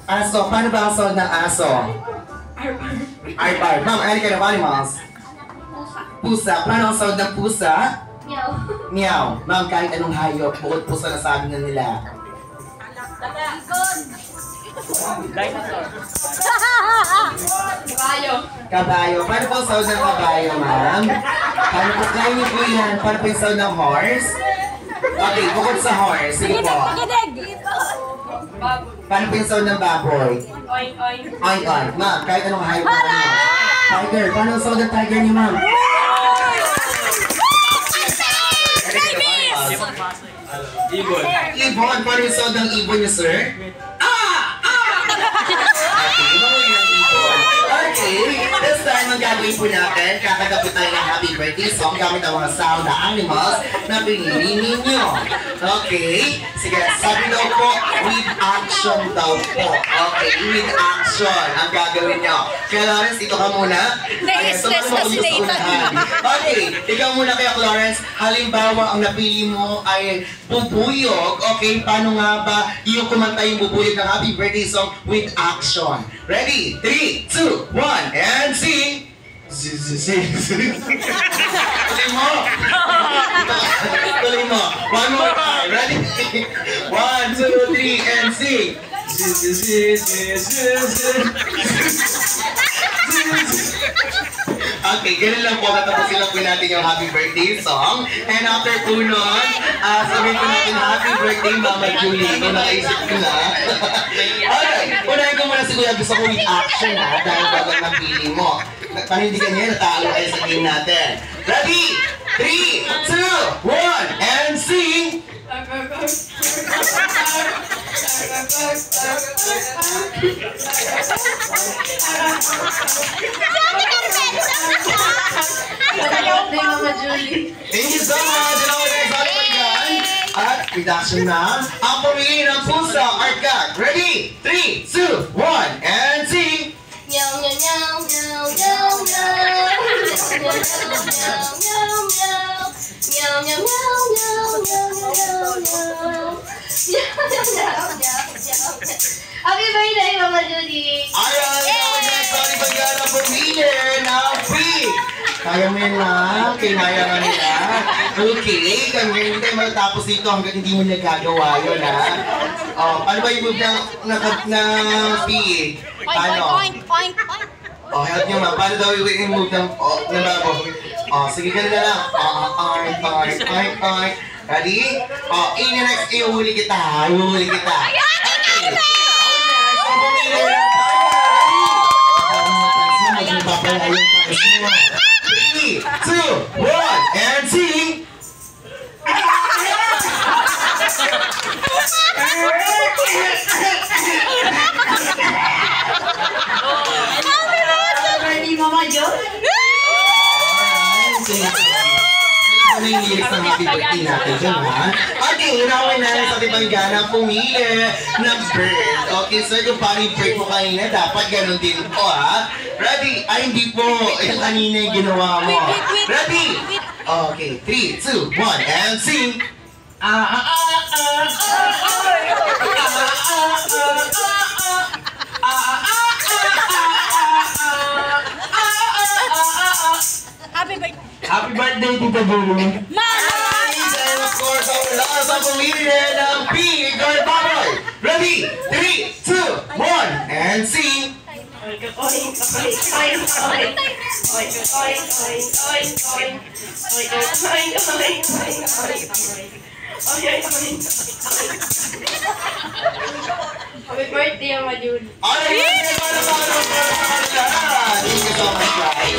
Aso. Paano ba ang sound ng aso? Arbar. Ma'am, ano ka na animals? Pusa. Paano ang sound ng pusa? Meow. Meow. Ma'am, kahit anong hayop, bukod pusa na sabi na nila. Dinosaur. Kabayo. Kabayo. Paano po ang sound ng kabayo, ma'am? Paano po? Kaya niyo po yan. Paano po yung sound ng horse? Okay, bukod sa horse. Sige po. Paano po yung sound ng baboy? Oink, oink. Oink, oink. Ma'am, kahit anong hayop na ano. Tiger. Paano ang sound ng tiger niyo, ma'am? Ibon. Ibon. Paano yung sound ng ibon niyo, sir? Okay, bawi ng ibon. Okay, this time ang gagawin po natin, kakagapit tayo ng happy birthday song gamit ang mga sound na animals na pinili ninyo. Okay, sige, sabi daw po, with action daw po. Okay, with action ang gagawin nyo. Kaya Lawrence, ito ka muna. Na-stress na si Nathan. Okay, ikaw muna kaya Lawrence. Halimbawa, ang napili mo ay bubuyog. Okay, paano nga ba yung kumanta yung bubuyog ng happy birthday song with action? Ready? 3, 2, 1, and sing! Tuloy mo! Tuloy mo! One more time. Ready? 1, 2, 3, and sing! Okay, ganun lang po. Tatapusin lang po natin yung happy birthday song. And after po nun, sabihin po natin happy birthday Mama Julie. Kung nakaisip ko na. Okay, unahin ko muna si Kuya. Gusto ko with action ha. Dahil bago napili mo. Panindigan niya, natalo kayo sa game natin. Ready? 3, 2, 1, and sing! Mama Julie. Thank you so much! Hello, guys! Ano ba yan? At reduction na ang pumili ng pusa, Arcad. Ready? 3, 2, 1, and sing! Meow, meow, meow, meow, meow, meow. Meow, meow, meow, meow. Meow, meow, meow, meow, meow, meow, meow. Happy birthday, Mama Julie! Alright, guys! Sorry ba yan ang pumili ng free? Kaya mo yan na, kinaya nga nila. Okay, kami hindi tayo matatapos dito hanggang hindi mo nagagawa yun, ha? Ano ba yung move na PE? Paano? Oink, oink, oink. Help nyo ma. Paano daw yung move ng babo? Sige, ganun na lang. Oink, oink, oink, oink. Ready? In the next, iuhuli kita. Iuhuli kita. Okay, next, ang pumili na tayo. Magpapala yung pangis mo. 3, 2, 1, and sing! Ready, Mama Jo? Ano yung lyrics ng happy birthday natin dyan, ha? Okay, inawin na sa Tibanggana pumili ng bird. Okay, so kung paano yung bird mo kanina, dapat ganun din po, ha? Ready? Ay, hindi po. Yung kanina yung ginawa mo. Ready? Okay, 3, 2, 1, and sing! Happy birthday, Tita Bulu! And of course, ang lakas ang pumili ng P. Girl Baboy! Ready? 3, 2, 1, and sing! Oink, oink, oink, oink, oink. Oink, oink, oink, oink, oink. Oink, oink, oink, oink, oink, oink. Oink, oink, oink. Happy birthday, Mama Julie. Alright, para. Thank you so much, guys.